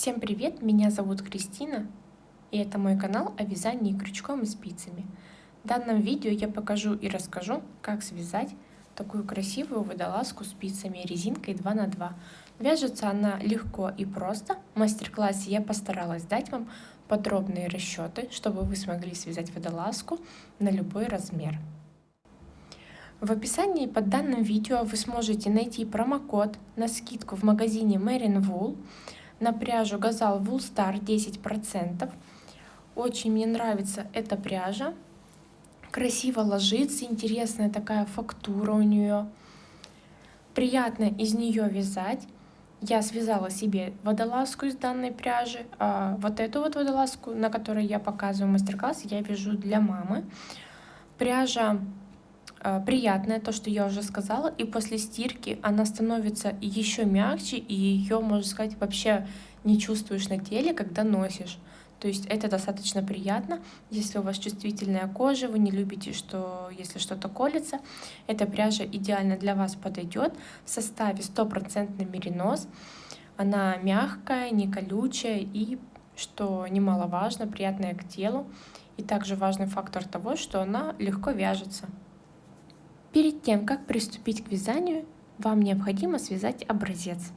Всем привет, меня зовут Кристина, и это мой канал о вязании крючком и спицами. В данном видео я покажу и расскажу, как связать такую красивую водолазку спицами и резинкой 2х2. Вяжется она легко и просто. В мастер-классе я постаралась дать вам подробные расчеты, чтобы вы смогли связать водолазку на любой размер. В описании под данным видео вы сможете найти промокод на скидку в магазине Merino Wool на пряжу Gazal Wool Star 10%. Очень мне нравится эта пряжа. Красиво ложится, интересная такая фактура у нее. Приятно из нее вязать. Я связала себе водолазку из данной пряжи. А вот эту вот водолазку, на которой я показываю мастер-класс, я вяжу для мамы. Пряжа приятная, то, что я уже сказала, и после стирки она становится еще мягче, и ее, можно сказать, вообще не чувствуешь на теле, когда носишь. То есть это достаточно приятно. Если у вас чувствительная кожа, вы не любите, что если что-то колется, эта пряжа идеально для вас подойдет. В составе 100% меринос. Она мягкая, не колючая и, что немаловажно, приятная к телу. И также важный фактор того, что она легко вяжется. Перед тем, как приступить к вязанию, вам необходимо связать образец.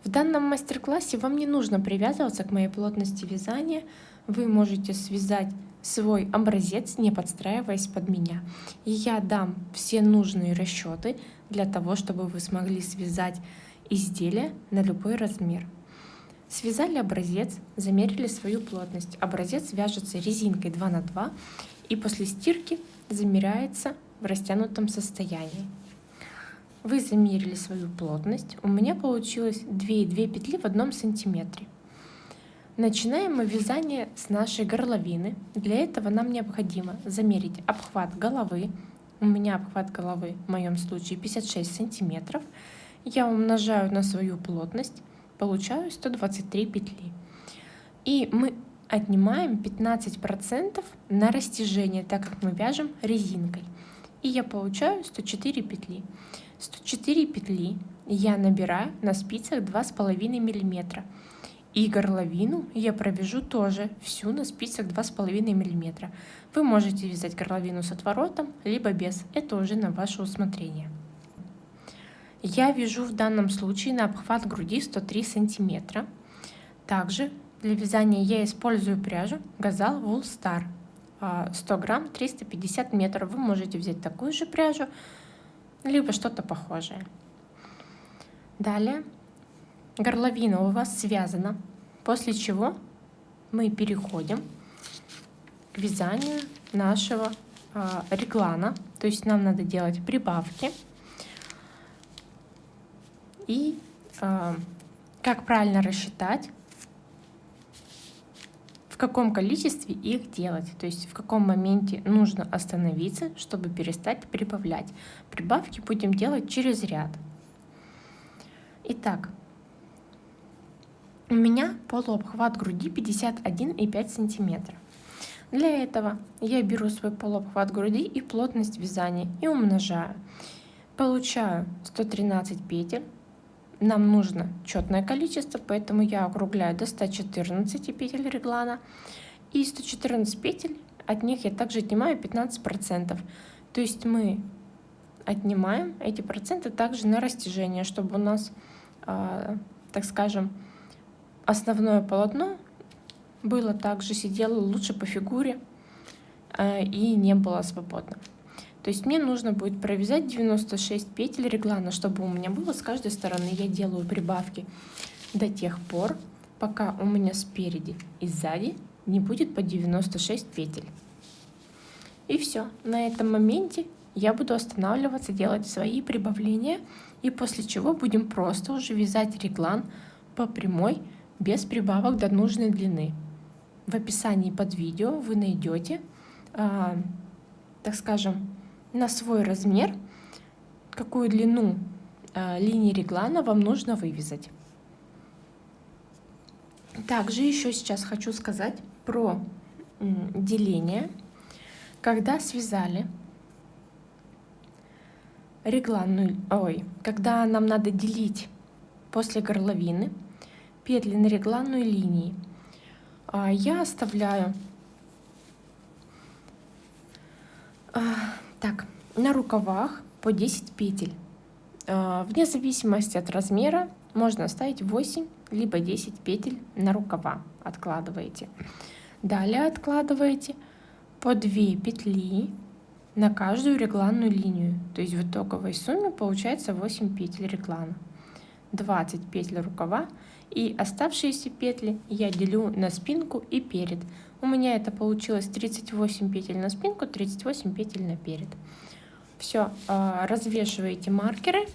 В данном мастер-классе вам не нужно привязываться к моей плотности вязания. Вы можете связать свой образец, не подстраиваясь под меня. И я дам все нужные расчеты для того, чтобы вы смогли связать изделие на любой размер. Связали образец, замерили свою плотность. Образец вяжется резинкой 2х2 и после стирки замеряется в растянутом состоянии. Вы замерили свою плотность. У меня получилось 2,2 петли в 1 сантиметре. Начинаем мы вязание с нашей горловины. Для этого нам необходимо замерить обхват головы. У меня обхват головы в моем случае 56 сантиметров. Я умножаю на свою плотность, получаю 123 петли. И мы отнимаем 15% на растяжение, так как мы вяжем резинкой. И я получаю 104 петли. 104 петли я набираю на спицах 2,5 мм. И горловину я провяжу тоже всю на спицах 2,5 мм. Вы можете вязать горловину с отворотом, либо без. Это уже на ваше усмотрение. Я вяжу в данном случае на обхват груди 103 см. Также для вязания я использую пряжу Gazal Wool Star. 100 грамм, 350 метров. Вы можете взять такую же пряжу, либо что-то похожее. Далее горловина у вас связана, после чего мы переходим к вязанию нашего реглана. То есть нам надо делать прибавки. И как правильно рассчитать, в каком количестве их делать, то есть в каком моменте нужно остановиться, чтобы перестать прибавлять. Прибавки будем делать через ряд. Итак, у меня полуобхват груди 51,5 см. Для этого я беру свой полуобхват груди и плотность вязания и умножаю. Получаю 113 петель. Нам нужно четное количество, поэтому я округляю до 114 петель реглана. И 114 петель, от них я также отнимаю 15%. То есть мы отнимаем эти проценты также на растяжение, чтобы у нас, так скажем, основное полотно было также, сидело лучше по фигуре и не было свободно. То есть мне нужно будет провязать 96 петель реглана, чтобы у меня было с каждой стороны. Я делаю прибавки до тех пор, пока у меня спереди и сзади не будет по 96 петель. И все. На этом моменте я буду останавливаться, делать свои прибавления. И после чего будем просто уже вязать реглан по прямой, без прибавок до нужной длины. В описании под видео вы найдете, так скажем, на свой размер, какую длину линии реглана вам нужно вывязать. Также еще сейчас хочу сказать про деление. Когда связали реглан, когда нам надо делить после горловины, петли на регланной линии я оставляю так, на рукавах по 10 петель. Вне зависимости от размера можно оставить 8 либо 10 петель на рукава. Откладываете. Далее откладываете по 2 петли на каждую регланную линию. То есть в итоговой сумме получается 8 петель реглана. 20 петель рукава, и оставшиеся петли я делю на спинку и перед. У меня это получилось 38 петель на спинку, 38 петель на перед. Все, развешиваете маркеры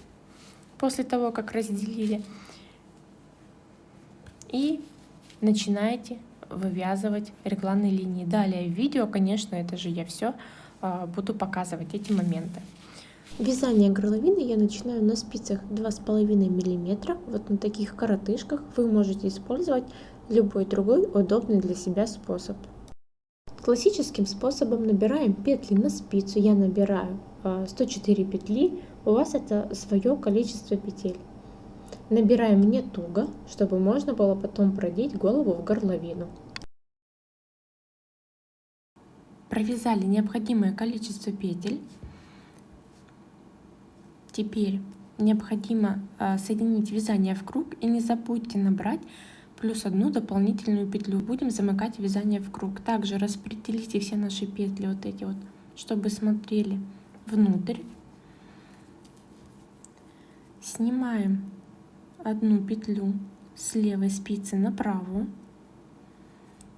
после того, как разделили, и начинаете вывязывать регланные линии. Далее в видео, конечно, это же я все буду показывать эти моменты. Вязание горловины я начинаю на спицах 2,5 мм. Вот на таких коротышках вы можете использовать любой другой удобный для себя способ. Классическим способом набираем петли на спицу. Я набираю 104 петли, у вас это свое количество петель. Набираем не туго, чтобы можно было потом продеть голову в горловину. Провязали необходимое количество петель. Теперь необходимо соединить вязание в круг, и не забудьте набрать плюс одну дополнительную петлю. Будем замыкать вязание в круг. Также распределите все наши петли вот эти вот, чтобы смотрели внутрь. Снимаем одну петлю с левой спицы на правую,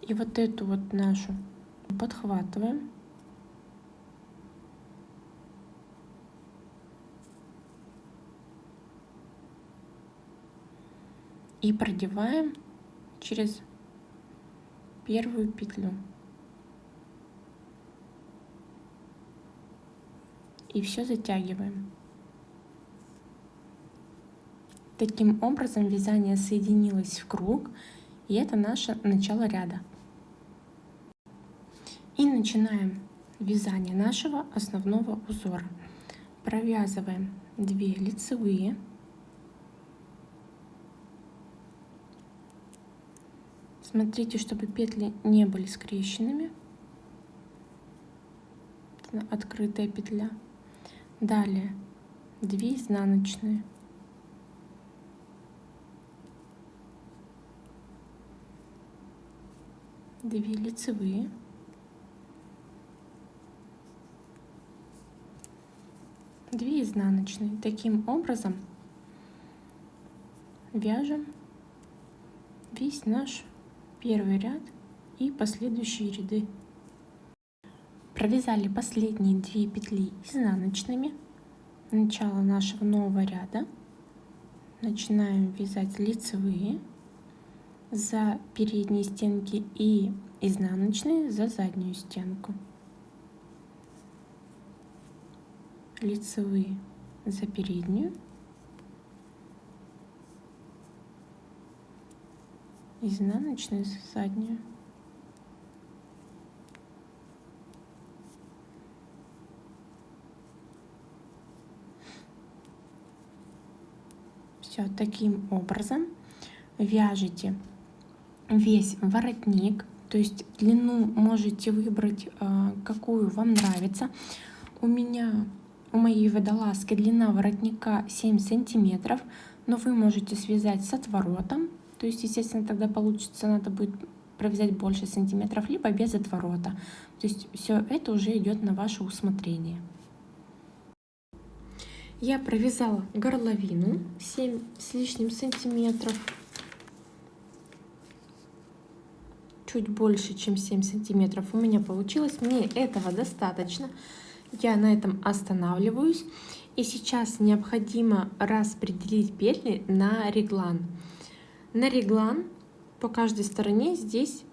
и вот эту вот нашу подхватываем. И продеваем через первую петлю. И все затягиваем. Таким образом вязание соединилось в круг, и это наше начало ряда. И начинаем вязание нашего основного узора. Провязываем 2 лицевые. Смотрите, чтобы петли не были скрещенными. Открытая петля. Далее 2 изнаночные. Две лицевые. Две изнаночные. Таким образом вяжем весь наш первый ряд и последующие ряды. Провязали последние 2 петли изнаночными. Начало нашего нового ряда. Начинаем вязать лицевые за передние стенки и изнаночные за заднюю стенку. Лицевые за переднюю, изнаночные за заднюю. Все, таким образом вяжете весь воротник, то есть длину можете выбрать какую вам нравится. У моей водолазки длина воротника 7 сантиметров, но вы можете связать с отворотом, то есть естественно тогда получится, надо будет провязать больше сантиметров, либо без отворота. То есть все это уже идет на ваше усмотрение. Я провязала горловину 7 с лишним сантиметров, чуть больше, чем 7 сантиметров у меня получилось. Мне этого достаточно. Я на этом останавливаюсь. И сейчас необходимо распределить петли на реглан. На реглан по каждой стороне здесь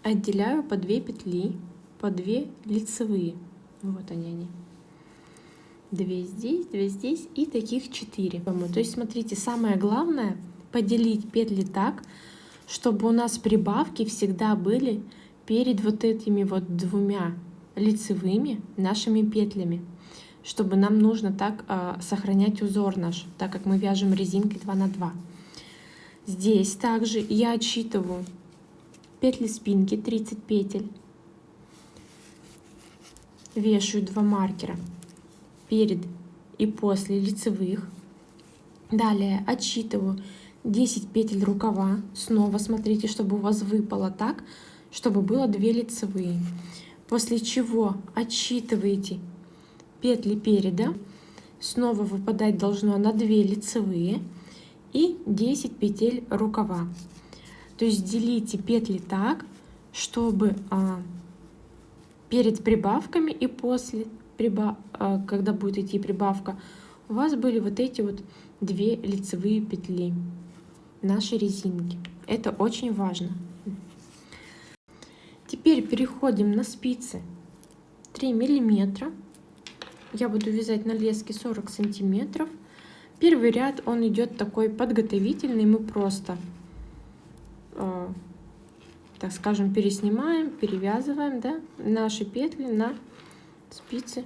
отделяю по 2 петли, по 2 лицевые. Вот они. 2 здесь и таких 4. То есть смотрите, самое главное поделить петли так, чтобы у нас прибавки всегда были перед вот этими вот 2 лицевыми нашими петлями, чтобы нам нужно так сохранять узор наш, так как мы вяжем резинкой 2 на 2. Здесь также я отсчитываю петли спинки, 30 петель. Вешаю 2 маркера перед и после лицевых. Далее отсчитываю 10 петель рукава. Снова смотрите, чтобы у вас выпало так, чтобы было 2 лицевые. После чего отсчитываете петли переда. Снова выпадать должно на 2 лицевые и 10 петель рукава. То есть делите петли так, чтобы перед прибавками и после, когда будет идти прибавка, у вас были вот эти вот 2 лицевые петли нашей резинки. Это очень важно. Теперь переходим на спицы 3 миллиметра. Я буду вязать на леске 40 сантиметров. Первый ряд он идет такой подготовительный. Мы просто, так скажем, переснимаем, перевязываем, да, наши петли на спицы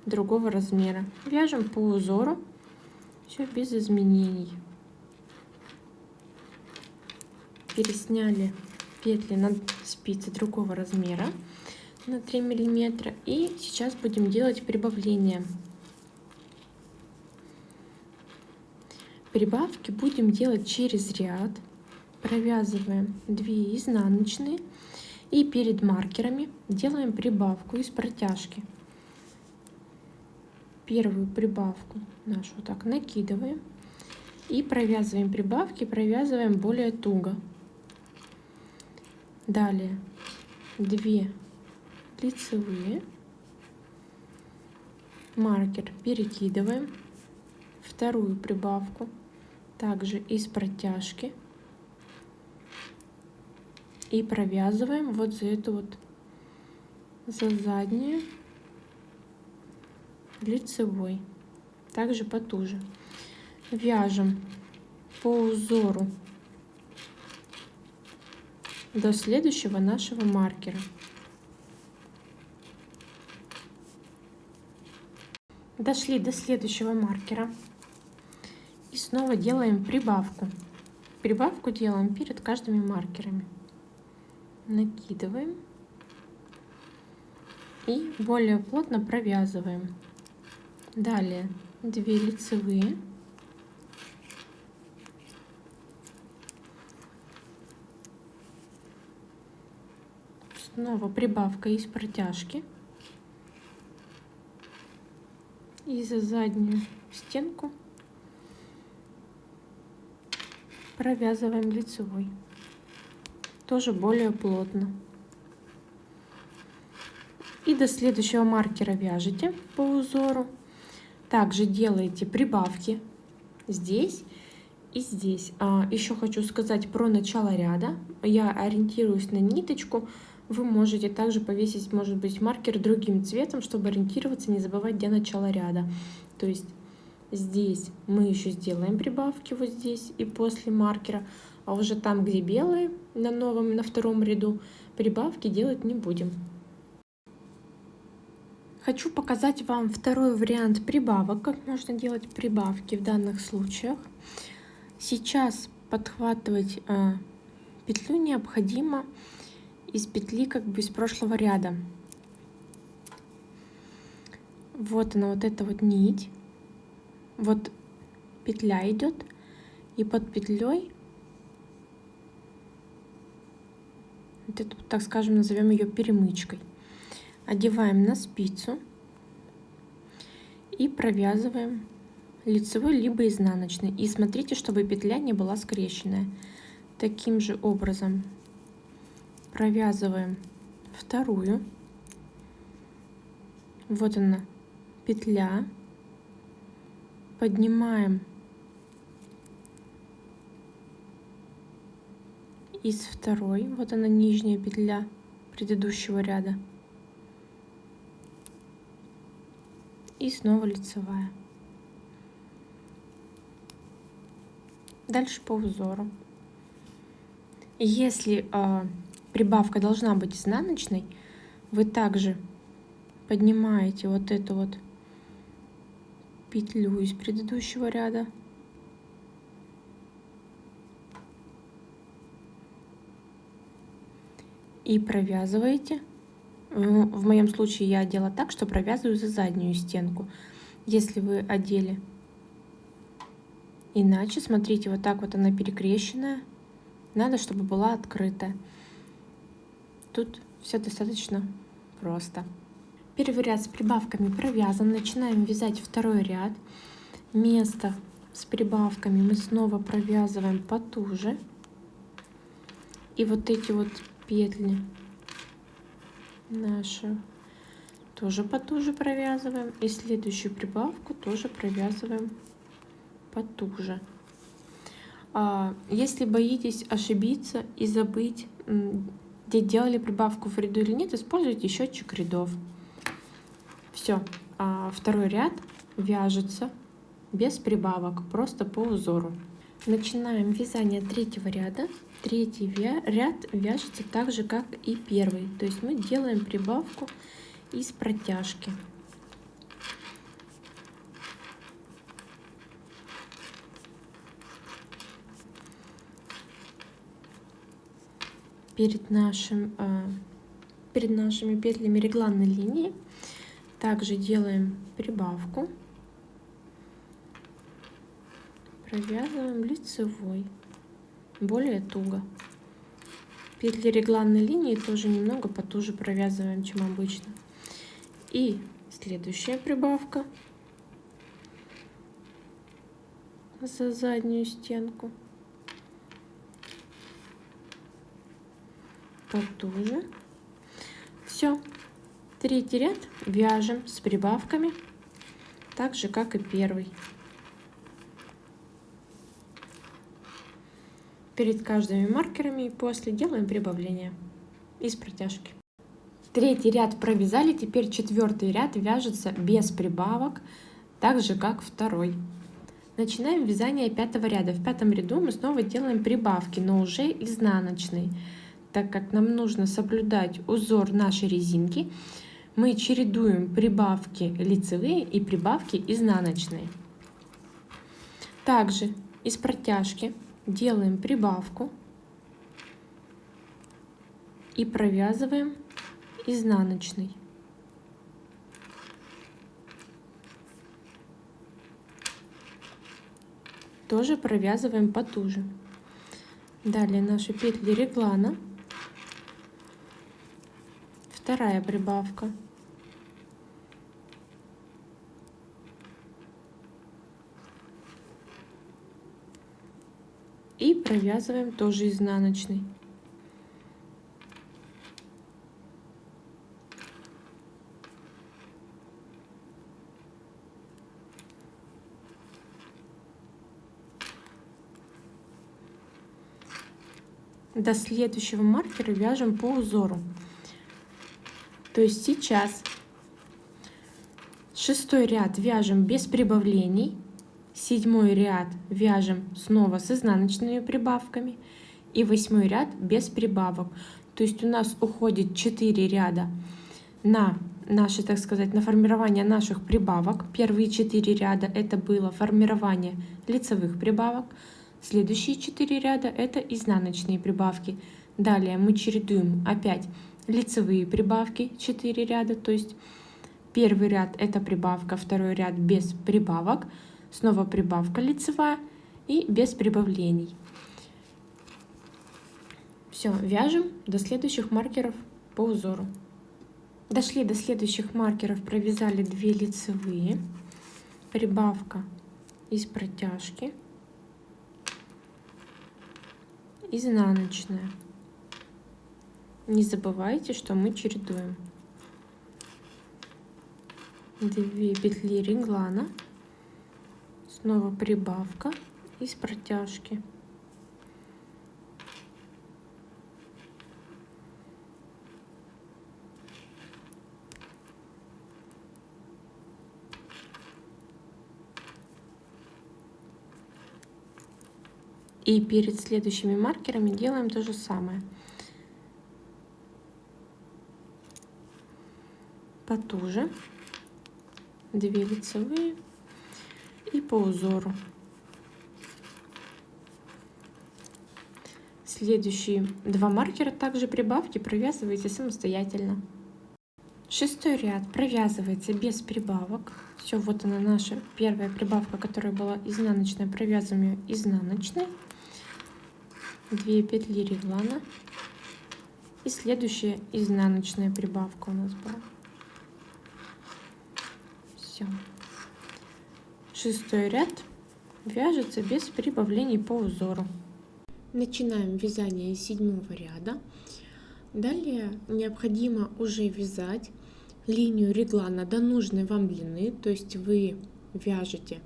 другого размера. Вяжем по узору, все без изменений. Пересняли петли на спицы другого размера на 3 миллиметра. И сейчас будем делать прибавление. Прибавки будем делать через ряд. Провязываем 2 изнаночные и перед маркерами делаем прибавку из протяжки. Первую прибавку нашу вот так накидываем и провязываем прибавки, провязываем более туго. Далее 2 лицевые, маркер перекидываем, вторую прибавку также из протяжки и провязываем вот за эту вот, за заднюю лицевой, также потуже. Вяжем по узору до следующего нашего маркера. Дошли до следующего маркера и снова делаем прибавку. Прибавку делаем перед каждыми маркерами. Накидываем и более плотно провязываем. Далее 2 лицевые, снова прибавка из протяжки и за заднюю стенку провязываем лицевой, тоже более плотно. И до следующего маркера вяжете по узору. Также делаете прибавки здесь и здесь. Еще хочу сказать про начало ряда. Я ориентируюсь на ниточку. Вы можете также повесить, может быть, маркер другим цветом, чтобы ориентироваться, не забывать, где начало ряда. То есть здесь мы еще сделаем прибавки вот здесь и после маркера, а уже там, где белые, на втором ряду, прибавки делать не будем. Хочу показать вам второй вариант прибавок, как можно делать прибавки в данных случаях. Сейчас подхватывать петлю необходимо из петли как бы из прошлого ряда. Вот она, вот эта вот нить. Вот петля идет, и под петлей, вот эту, так скажем, назовем ее перемычкой, одеваем на спицу и провязываем лицевой либо изнаночный. И смотрите, чтобы петля не была скрещенная. Таким же образом провязываем вторую. Вот она, петля. Поднимаем из второй. Вот она, нижняя петля предыдущего ряда. И снова лицевая. Дальше по узору. Если прибавка должна быть изнаночной, вы также поднимаете вот эту вот петлю из предыдущего ряда и провязываете. В моем случае я одела так, что провязываю за заднюю стенку. Если вы одели иначе, смотрите, вот так вот она перекрещенная. Надо, чтобы была открытая. Тут все достаточно просто. Первый ряд с прибавками провязан. Начинаем вязать второй ряд. Место с прибавками мы снова провязываем потуже. И вот эти вот петли наши тоже потуже провязываем. И следующую прибавку тоже провязываем потуже. Если боитесь ошибиться и забыть, где делали прибавку в ряду или нет, используйте счетчик рядов. Все, второй ряд вяжется без прибавок, просто по узору. Начинаем вязание третьего ряда. Третий ряд вяжется так же, как и первый. То есть мы делаем прибавку из протяжки. Перед нашими петлями регланной линии также делаем прибавку, провязываем лицевой более туго. Петли регланной линии тоже немного потуже провязываем, чем обычно. И следующая прибавка за заднюю стенку потуже. Все, третий ряд вяжем с прибавками так же, как и первый. Перед каждыми маркерами и после делаем прибавление из протяжки. Третий ряд провязали, теперь четвертый ряд вяжется без прибавок, так же как второй. Начинаем вязание пятого ряда. В пятом ряду мы снова делаем прибавки, но уже изнаночные. Так как нам нужно соблюдать узор нашей резинки, мы чередуем прибавки лицевые и прибавки изнаночные. Также из протяжки делаем прибавку и провязываем изнаночный. Тоже провязываем потуже. Далее наши петли реглана. Вторая прибавка. И провязываем тоже изнаночный. До следующего маркера вяжем по узору. То есть сейчас шестой ряд вяжем без прибавлений, седьмой ряд вяжем снова с изнаночными прибавками и восьмой ряд без прибавок. То есть у нас уходит 4 ряда на наши, так сказать, на формирование наших прибавок. Первые 4 ряда это было формирование лицевых прибавок. Следующие 4 ряда это изнаночные прибавки. Далее мы чередуем опять лицевые прибавки 4 ряда, то есть первый ряд это прибавка, второй ряд без прибавок, снова прибавка лицевая и без прибавлений. Все, вяжем до следующих маркеров по узору. Дошли до следующих маркеров, провязали 2 лицевые, прибавка из протяжки, изнаночная. Не забывайте, что мы чередуем 2 петли реглана, снова прибавка из протяжки, и перед следующими маркерами делаем то же самое. Потуже 2 лицевые и по узору. Следующие два маркера также прибавки провязываете самостоятельно. Шестой ряд провязывается без прибавок. Все, вот она наша первая прибавка, которая была изнаночная. Провязываем ее изнаночной. 2 петли реглана. И следующая изнаночная прибавка у нас была. Все. Шестой ряд вяжется без прибавлений по узору. Начинаем вязание с 7-го ряда. Далее необходимо уже вязать линию реглана до нужной вам длины, то есть вы вяжете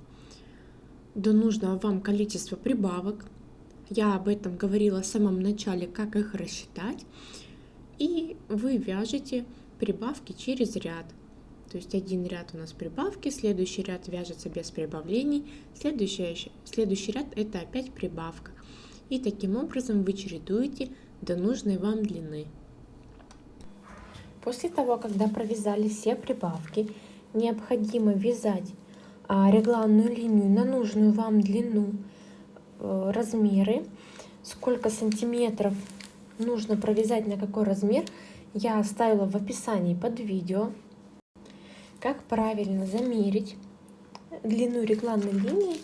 до нужного вам количества прибавок. Я об этом говорила в самом начале, как их рассчитать. И вы вяжете прибавки через ряд. То есть один ряд у нас прибавки, следующий ряд вяжется без прибавлений, следующий ряд это опять прибавка. И таким образом вы чередуете до нужной вам длины. После того, когда провязали все прибавки, необходимо вязать регланную линию на нужную вам длину, размеры, сколько сантиметров нужно провязать, на какой размер, я оставила в описании под видео. Как правильно замерить длину регланной линии?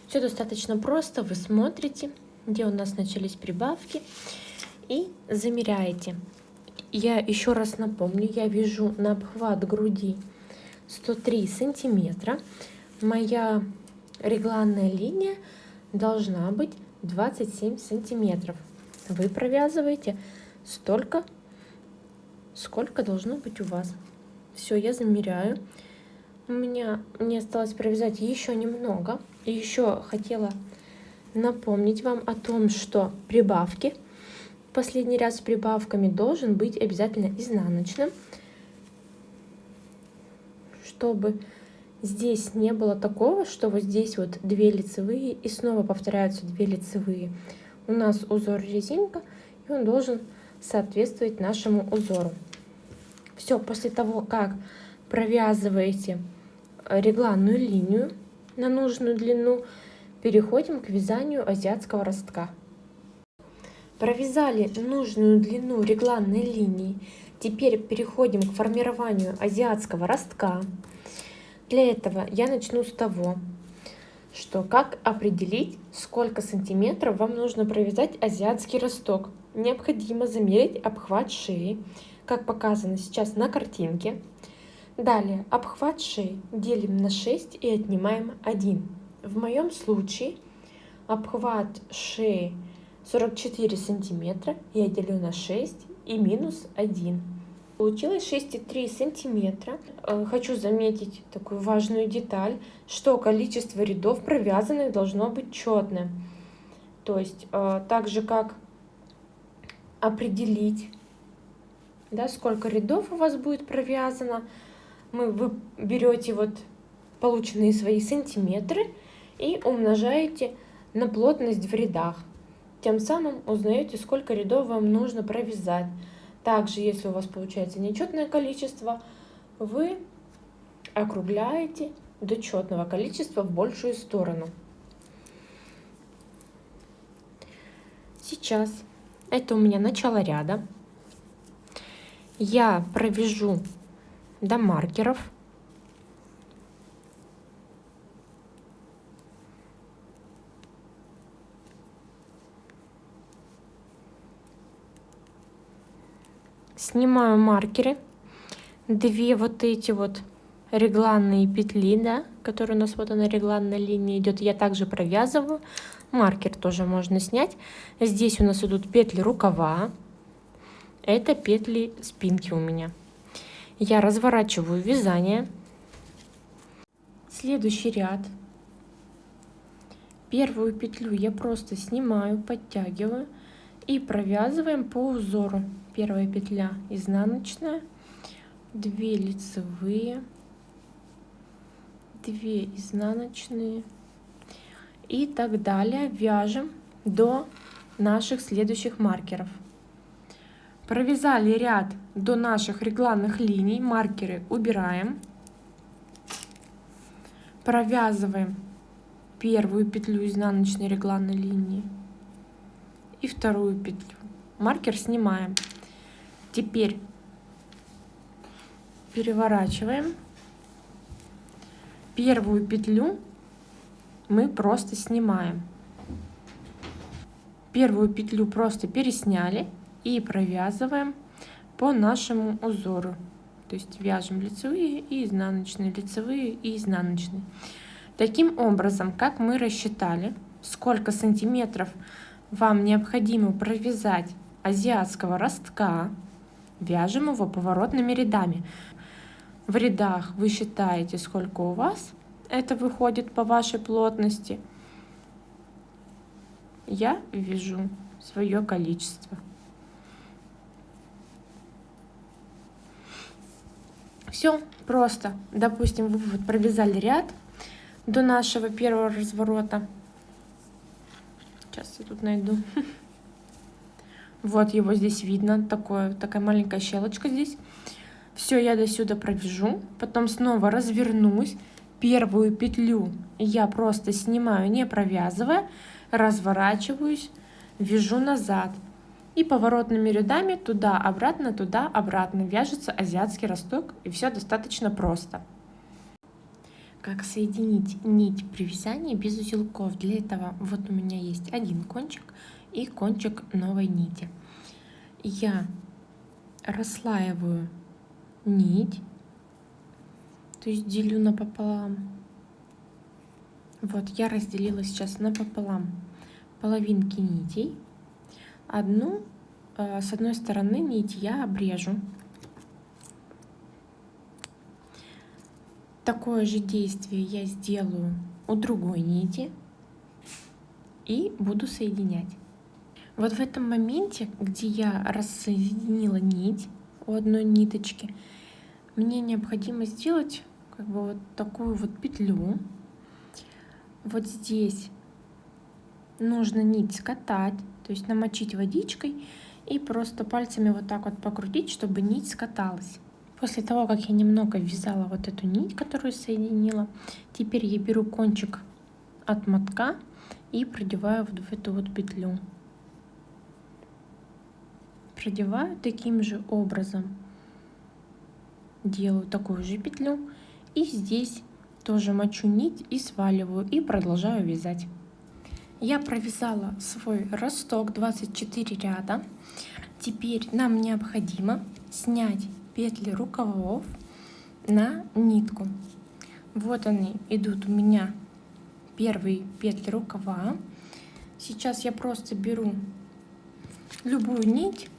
Все достаточно просто. Вы смотрите, где у нас начались прибавки, и замеряете. Я еще раз напомню, я вяжу на обхват груди 103 сантиметра. Моя регланная линия должна быть 27 сантиметров. Вы провязываете столько, сколько должно быть у вас. Все, я замеряю. Мне осталось провязать еще немного. И еще хотела напомнить вам о том, что прибавки, последний ряд с прибавками должен быть обязательно изнаночным, чтобы здесь не было такого, что вот здесь вот 2 лицевые и снова повторяются 2 лицевые. У нас узор резинка, и он должен соответствовать нашему узору. Все, после того, как провязываете регланную линию на нужную длину, переходим к вязанию азиатского ростка. Провязали нужную длину регланной линии. Теперь переходим к формированию азиатского ростка. Для этого я начну с того, что как определить, сколько сантиметров вам нужно провязать азиатский росток. Необходимо замерить обхват шеи, как показано сейчас на картинке. Далее обхват шеи делим на 6 и отнимаем 1. В моем случае обхват шеи 44 сантиметра, я делю на 6 и минус 1. Получилось 6,3 сантиметра. Хочу заметить такую важную деталь, что количество рядов провязанных должно быть четным. То есть так же как определить, да, сколько рядов у вас будет провязано, вы берете вот полученные свои сантиметры и умножаете на плотность в рядах. Тем самым узнаете, сколько рядов вам нужно провязать. Также, если у вас получается нечетное количество, вы округляете до четного количества в большую сторону. Сейчас это у меня начало ряда. Я провяжу до маркеров. Снимаю маркеры, 2 вот эти вот регланные петли, да, которые у нас вот она регланная линия идет, я также провязываю. Маркер тоже можно снять. Здесь у нас идут петли рукава, это петли спинки у меня. Я разворачиваю вязание. Следующий ряд. Первую петлю я просто снимаю, подтягиваю и провязываем по узору. Первая петля изнаночная, 2 лицевые, 2 изнаночные и так далее. Вяжем до наших следующих маркеров. Провязали ряд до наших регланных линий, маркеры убираем, провязываем первую петлю изнаночной регланной линии и вторую петлю. Маркер снимаем. Теперь переворачиваем. Первую петлю мы просто снимаем. Первую петлю просто пересняли и провязываем по нашему узору. То есть вяжем лицевые и изнаночные, лицевые и изнаночные. Таким образом, как мы рассчитали, сколько сантиметров вам необходимо провязать азиатского ростка, вяжем его поворотными рядами. В рядах вы считаете, сколько у вас это выходит по вашей плотности. Я вяжу свое количество. Все просто. Допустим, вы вот провязали ряд до нашего первого разворота. Сейчас я тут найду. Вот его здесь видно, такая маленькая щелочка здесь. Все, я до сюда провяжу, потом снова развернусь. Первую петлю я просто снимаю, не провязывая, разворачиваюсь, вяжу назад. И поворотными рядами туда-обратно вяжется азиатский росток, и все достаточно просто. Как соединить нить при вязании без узелков? Для этого вот у меня есть один кончик и кончик новой нити. Я расслаиваю нить, то есть делю напополам. Вот я разделила сейчас напополам половинки нитей. Одну с одной стороны нить я обрежу. Такое же действие я сделаю у другой нити и буду соединять. Вот в этом моменте, где я рассоединила нить у одной ниточки, мне необходимо сделать как бы вот такую вот петлю. Вот здесь нужно нить скатать, то есть намочить водичкой и просто пальцами вот так вот покрутить, чтобы нить скаталась. После того, как я немного ввязала вот эту нить, которую соединила, теперь я беру кончик от мотка и продеваю вот в эту вот петлю. Продеваю таким же образом. Делаю такую же петлю и здесь тоже мочу нить и сваливаю и продолжаю вязать. Я провязала свой росток 24 ряда. Теперь нам необходимо снять петли рукавов на нитку. Вот они идут у меня, первые петли рукава. Сейчас я просто беру любую нить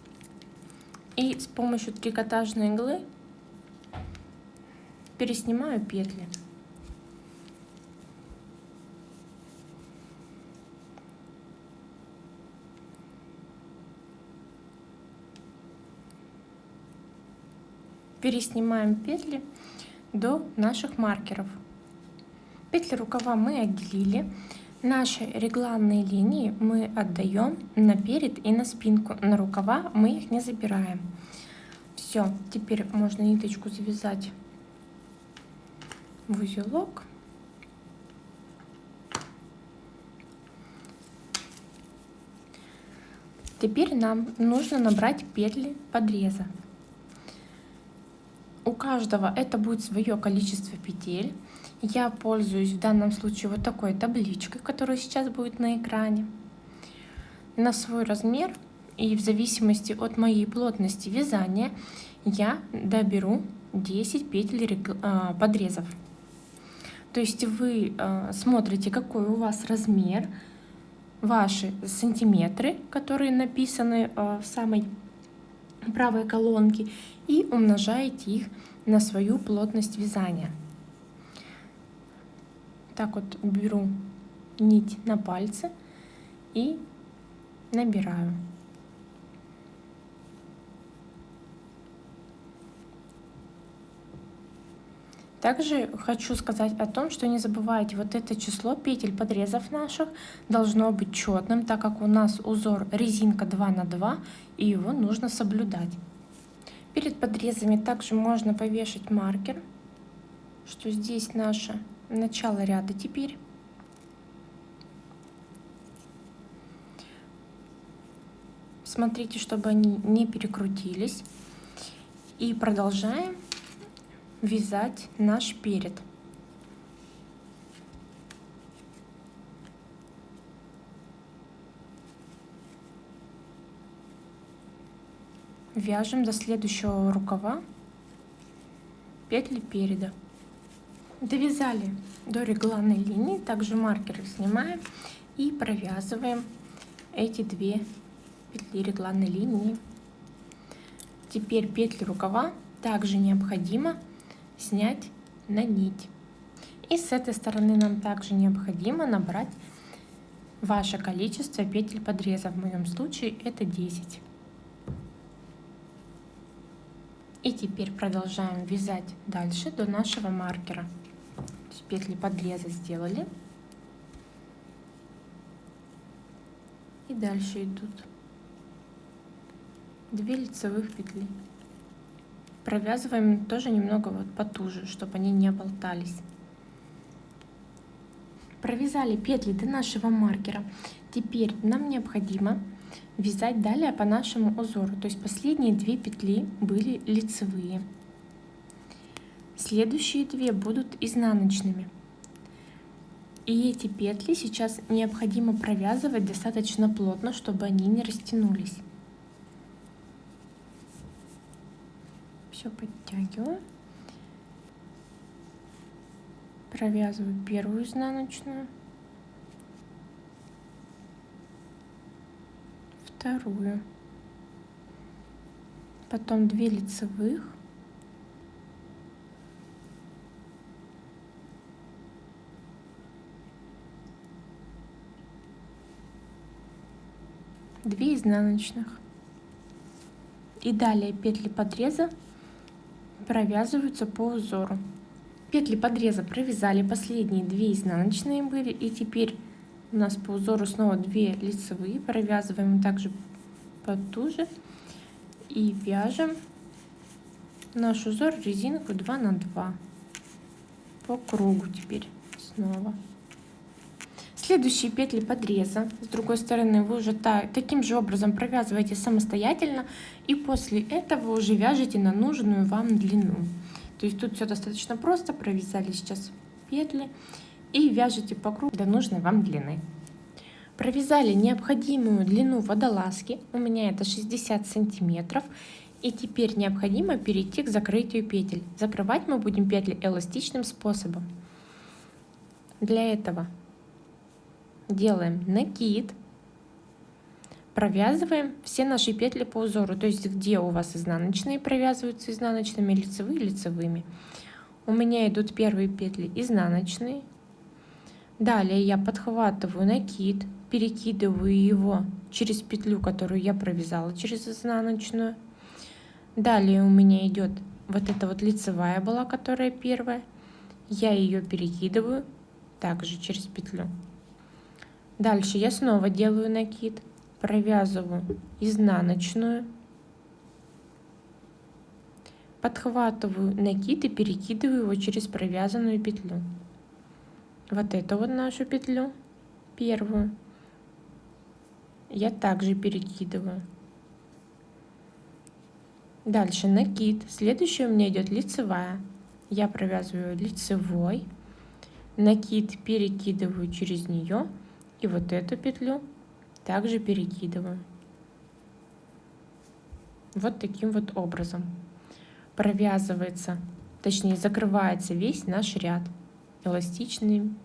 и с помощью трикотажной иглы переснимаю петли. Переснимаем петли до наших маркеров. Петли рукава мы отделили. Наши регланные линии мы отдаем наперед и на спинку. На рукава мы их не забираем. Все, теперь можно ниточку завязать в узелок. Теперь нам нужно набрать петли подреза. У каждого это будет свое количество петель. Я пользуюсь в данном случае вот такой табличкой, которая сейчас будет на экране. На свой размер и в зависимости от моей плотности вязания я доберу 10 петель подрезов. То есть вы смотрите, какой у вас размер, ваши сантиметры, которые написаны в самой правой колонке, и умножаете их на свою плотность вязания. Так вот беру нить на пальцы и набираю. Также хочу сказать о том, что не забывайте, вот это число петель подрезов наших должно быть четным, так как у нас узор резинка 2 на 2, и его нужно соблюдать. Перед подрезами также можно повешать маркер, что здесь наше начало ряда теперь. Смотрите, чтобы они не перекрутились. И продолжаем вязать наш перед. Вяжем до следующего рукава петли переда. Довязали до регланной линии, также маркеры снимаем и провязываем эти две петли регланной линии. Теперь петли рукава также необходимо снять на нить. И с этой стороны нам также необходимо набрать ваше количество петель подреза. В моем случае это 10. И теперь продолжаем вязать дальше до нашего маркера. Петли подреза сделали. И дальше идут 2 лицевых петли. Провязываем тоже немного вот потуже, чтобы они не болтались. Провязали петли до нашего маркера. Теперь нам необходимо вязать далее по нашему узору. То есть последние 2 петли были лицевые. Следующие 2 будут изнаночными. И эти петли сейчас необходимо провязывать достаточно плотно, чтобы они не растянулись. Все подтягиваю. Провязываю первую изнаночную, вторую, потом 2 лицевых, две изнаночных. И далее петли подреза провязываются по узору. Петли подреза провязали, последние 2 изнаночные были, и теперь у нас по узору снова 2 лицевые, провязываем также потуже и вяжем наш узор резинку 2 на 2 по кругу. Теперь снова следующие петли подреза с другой стороны вы уже таким же образом провязываете самостоятельно, и после этого уже вяжете на нужную вам длину. То есть тут все достаточно просто. Провязали сейчас петли и вяжете по кругу до нужной вам длины. Провязали необходимую длину водолазки, у меня это 60 сантиметров. И теперь необходимо перейти к закрытию петель. Закрывать мы будем петли эластичным способом. Для этого делаем накид, провязываем все наши петли по узору, то есть где у вас изнаночные провязываются изнаночными, лицевые лицевыми. У меня идут первые петли изнаночные. Далее я подхватываю накид, перекидываю его через петлю, которую я провязала через изнаночную. Далее у меня идет вот эта вот лицевая была, которая первая. Я ее перекидываю также через петлю. Дальше я снова делаю накид, провязываю изнаночную, подхватываю накид и перекидываю его через провязанную петлю. Вот эту вот нашу петлю первую я также перекидываю. Дальше накид. Следующая у меня идет лицевая. Я провязываю лицевой, накид перекидываю через нее. И вот эту петлю также перекидываю. Вот таким вот образом провязывается, точнее закрывается весь наш ряд эластичным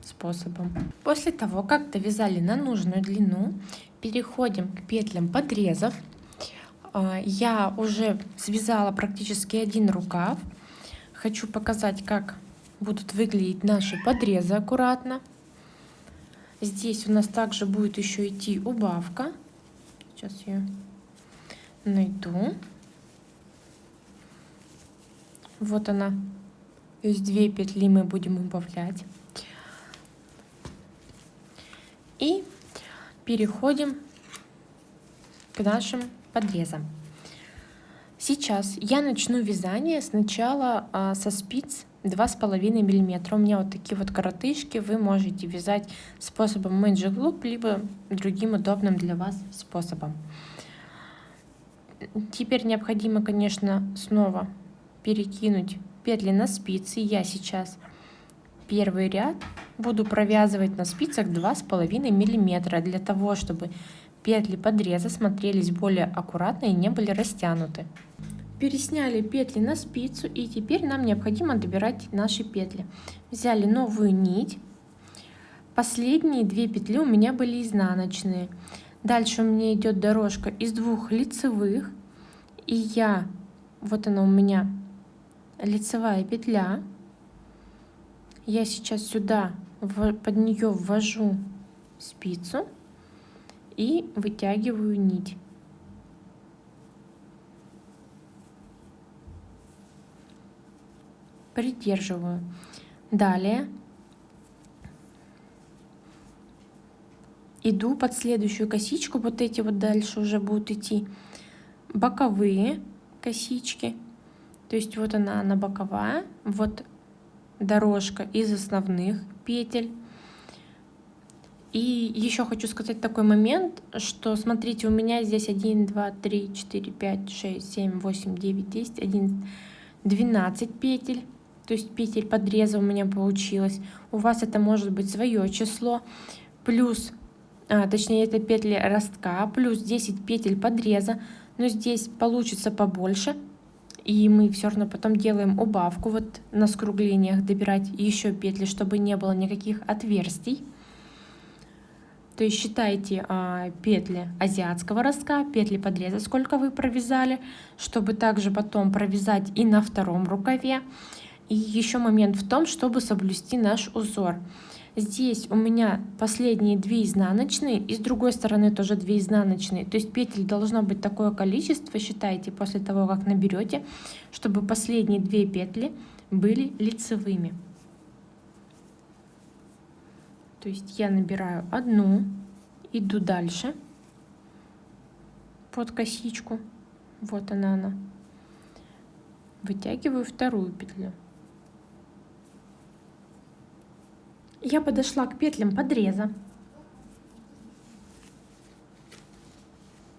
способом. После того, как довязали на нужную длину, переходим к петлям подрезов. Я уже связала практически один рукав. Хочу показать, как будут выглядеть наши подрезы аккуратно. Здесь у нас также будет еще идти убавка. Сейчас я найду. Вот она. То есть 2 петли мы будем убавлять. И переходим к нашим подрезам. Сейчас я начну вязание сначала со спиц 2,5 мм. У меня вот такие вот коротышки. Вы можете вязать способом Magic Loop, либо другим удобным для вас способом. Теперь необходимо, конечно, снова перекинуть петли на спицы. Я сейчас первый ряд буду провязывать на спицах 2,5 миллиметра для того, чтобы петли подреза смотрелись более аккуратно и не были растянуты. Пересняли петли на спицу, и теперь нам необходимо добирать наши петли. Взяли новую нить. Последние 2 петли у меня были изнаночные. Дальше у меня идет дорожка из 2 лицевых, и вот она у меня лицевая петля. Я сейчас сюда под нее ввожу спицу и вытягиваю нить. Придерживаю. Далее иду под следующую косичку. Вот эти вот дальше уже будут идти боковые косички. То есть вот она боковая, вот дорожка из основных петель. И еще хочу сказать такой момент, что смотрите, у меня здесь 1, 2, 3, 4, 5, 6, 7, 8, 9, 10, 11, 12 петель. То есть петель подреза у меня получилось. У вас это может быть свое число. Плюс, точнее это петли ростка, плюс 10 петель подреза. Но здесь получится побольше. И мы все равно потом делаем убавку. Вот на скруглениях добирать еще петли, чтобы не было никаких отверстий. То есть считайте петли азиатского ростка, петли подреза, сколько вы провязали, чтобы также потом провязать и на втором рукаве. И еще момент в том, чтобы соблюсти наш узор. Здесь у меня последние 2 изнаночные, и с другой стороны тоже 2 изнаночные. То есть петель должно быть такое количество, считайте, после того, как наберете, чтобы последние 2 петли были лицевыми. То есть я набираю одну, иду дальше под косичку. Вот она. Вытягиваю вторую петлю. Я подошла к петлям подреза.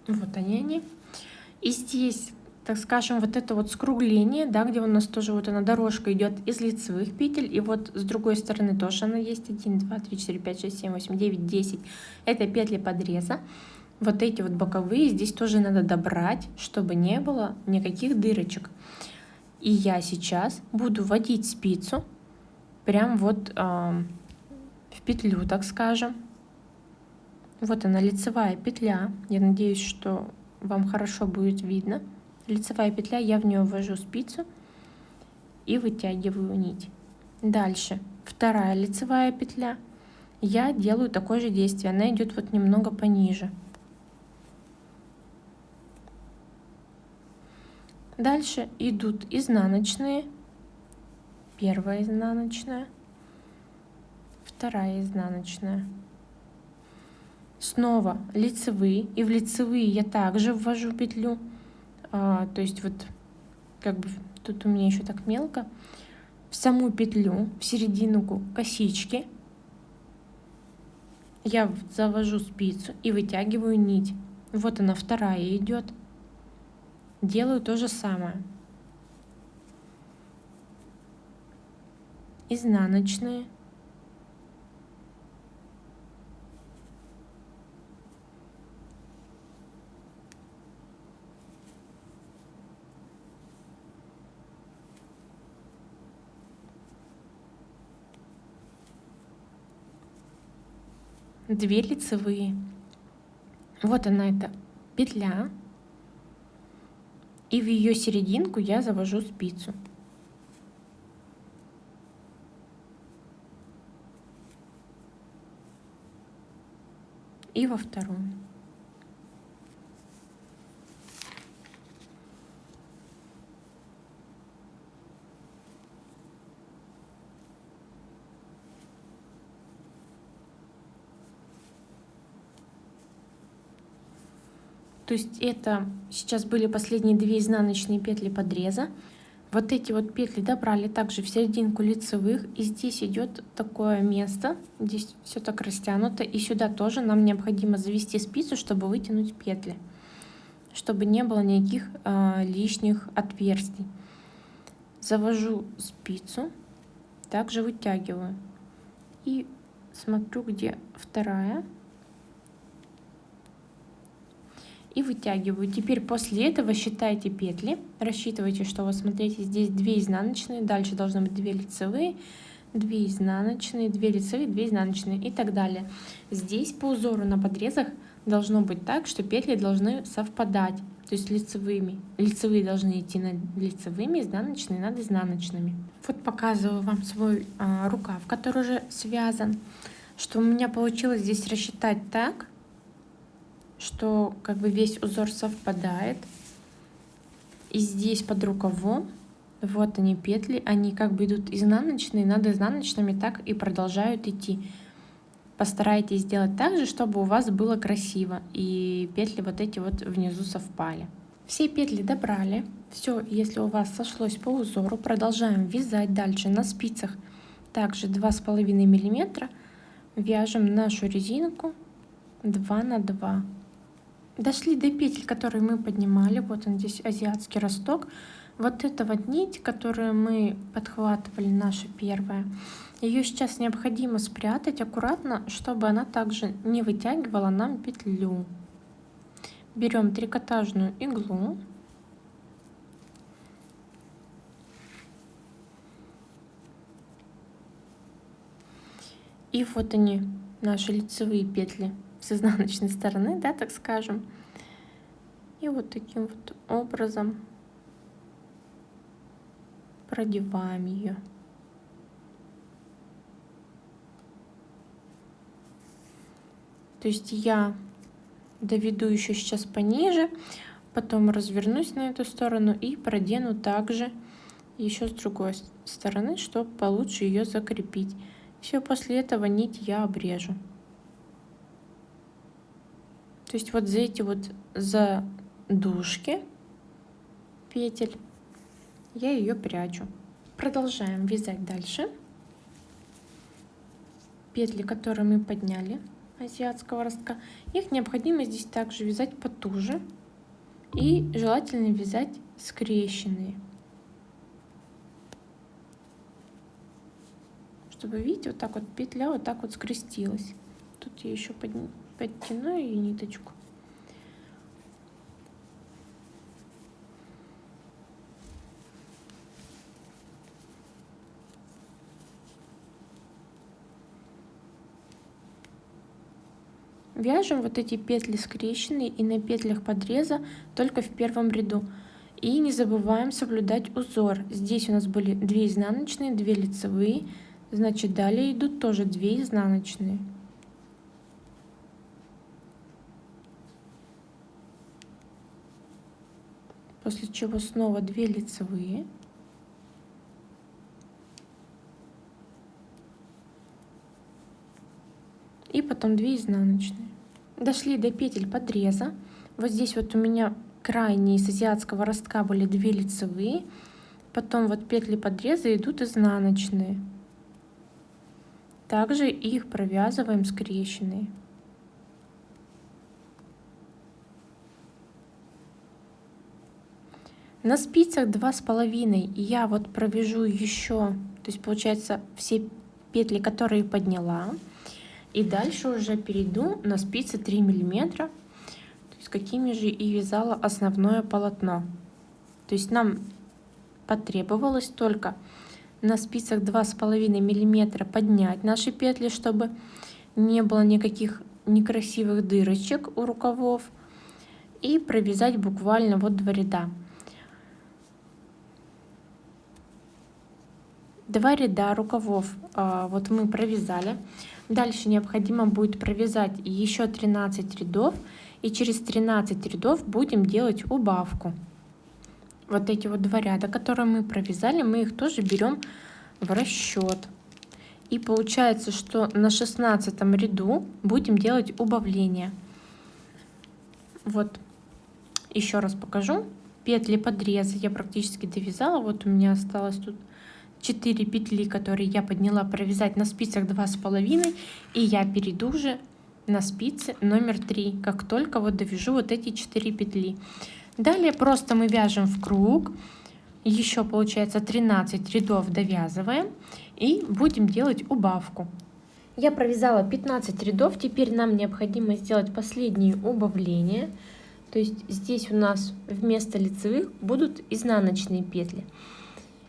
Вот они. И здесь, так скажем, вот это вот скругление, да, где у нас тоже вот она дорожка идет из лицевых петель. И вот с другой стороны тоже она есть. 1, 2, 3, 4, 5, 6, 7, 8, 9, 10. Это петли подреза. Вот эти вот боковые здесь тоже надо добрать, чтобы не было никаких дырочек. И я сейчас буду вводить спицу прям вот в петлю, так скажем. Вот она, лицевая петля. Я надеюсь, что вам хорошо будет видно. Лицевая петля, я в нее ввожу спицу и вытягиваю нить. Дальше вторая лицевая петля. Я делаю такое же действие. Она идет вот немного пониже. Дальше идут изнаночные. Первая изнаночная. Вторая изнаночная. Снова лицевые. И в лицевые я также ввожу петлю. То есть вот как бы тут у меня еще так мелко. В саму петлю, в серединку косички я завожу спицу и вытягиваю нить. Вот она, вторая идет. Делаю то же самое. Изнаночные. Две лицевые. Вот она, эта петля. И в ее серединку я завожу спицу. И во вторую. То есть это сейчас были последние 2 изнаночные петли подреза. Вот эти вот петли добрали также в серединку лицевых. И здесь идет такое место, здесь все так растянуто. И сюда тоже нам необходимо завести спицу, чтобы вытянуть петли. чтобы не было никаких лишних отверстий. Завожу спицу, также вытягиваю и смотрю, где вторая, и вытягиваю. Теперь после этого считайте петли, рассчитывайте, что вот смотрите, здесь 2 изнаночные, дальше должны быть 2 лицевые, 2 изнаночные, 2 лицевые, 2 изнаночные и так далее. Здесь по узору на подрезах должно быть так, что петли должны совпадать, то есть лицевые должны идти над лицевыми, изнаночные над изнаночными. Вот показываю вам свой рукав, который уже связан, что у меня получилось здесь рассчитать так, что как бы весь узор совпадает. И здесь под рукавом вот они петли, они как бы идут изнаночные над изнаночными, так и продолжают идти. Постарайтесь сделать так же, чтобы у вас было красиво и петли вот эти вот внизу совпали. Все петли добрали. Все, если у вас сошлось по узору, продолжаем вязать дальше на спицах. Также 2,5 мм вяжем нашу резинку 2 на 2. Дошли до петель, которые мы поднимали. Вот он здесь азиатский росток. Вот эта вот нить, которую мы подхватывали, наша первая, ее сейчас необходимо спрятать аккуратно, чтобы она также не вытягивала нам петлю. Берем трикотажную иглу. И вот они, наши лицевые петли с изнаночной стороны, да, так скажем. И вот таким вот образом продеваем ее. То есть я доведу еще сейчас пониже, потом развернусь на эту сторону и продену также еще с другой стороны, чтобы получше ее закрепить. Все, после этого нить я обрежу. То есть вот за эти вот задушки петель я ее прячу. Продолжаем вязать дальше. Петли, которые мы подняли азиатского ростка, их необходимо здесь также вязать потуже и желательно вязать скрещенные, чтобы, видите, вот так вот петля вот так вот скрестилась. Тут я еще подтяну ее ниточку. Вяжем вот эти петли скрещенные и на петлях подреза только в первом ряду. И не забываем соблюдать узор. Здесь у нас были 2 изнаночные, 2 лицевые, значит далее идут тоже 2 изнаночные. После чего снова 2 лицевые. И потом 2 изнаночные. Дошли до петель подреза. Вот здесь вот у меня крайние с азиатского ростка были 2 лицевые. Потом вот петли подреза идут изнаночные. Также их провязываем скрещенные. На спицах 2,5 я вот провяжу еще, то есть получается все петли, которые подняла. И дальше уже перейду на спицы 3 миллиметра, то есть какими же и вязала основное полотно. То есть нам потребовалось только на спицах 2,5 миллиметра поднять наши петли, чтобы не было никаких некрасивых дырочек у рукавов, и провязать буквально вот 2 ряда. 2 ряда рукавов вот мы провязали. Дальше необходимо будет провязать еще 13 рядов, и через 13 рядов будем делать убавку. Вот эти вот 2 ряда, которые мы провязали, мы их тоже берем в расчет. И получается, что на 16 ряду будем делать убавление. Вот еще раз покажу. Петли подреза я практически довязала. Вот у меня осталось тут 4 петли, которые я подняла, провязать на спицах 2,5, и я перейду уже на спице номер 3, как только вот довяжу вот эти 4 петли. Далее просто мы вяжем в круг, еще получается 13 рядов довязываем и будем делать убавку. Я провязала 15 рядов, теперь нам необходимо сделать последние убавления. То есть здесь у нас вместо лицевых будут изнаночные петли.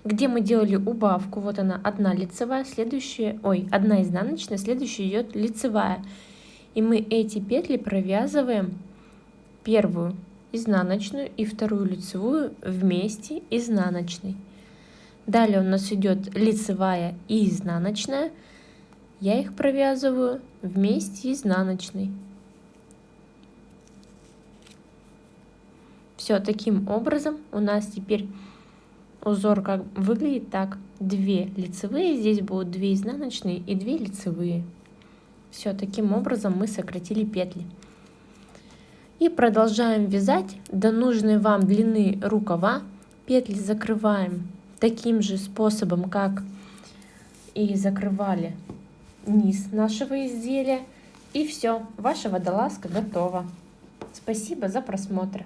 Где мы делали убавку, вот она, одна лицевая, одна изнаночная, следующая идет лицевая. И мы эти петли провязываем, первую изнаночную и вторую лицевую вместе изнаночной. Далее у нас идет лицевая и изнаночная. Я их провязываю вместе изнаночной. Все, таким образом у нас теперь узор как выглядит так. 2 лицевые, здесь будут 2 изнаночные и 2 лицевые. Все, таким образом мы сократили петли. И продолжаем вязать до нужной вам длины рукава. Петли закрываем таким же способом, как и закрывали низ нашего изделия. И все, ваша водолазка готова. Спасибо за просмотр.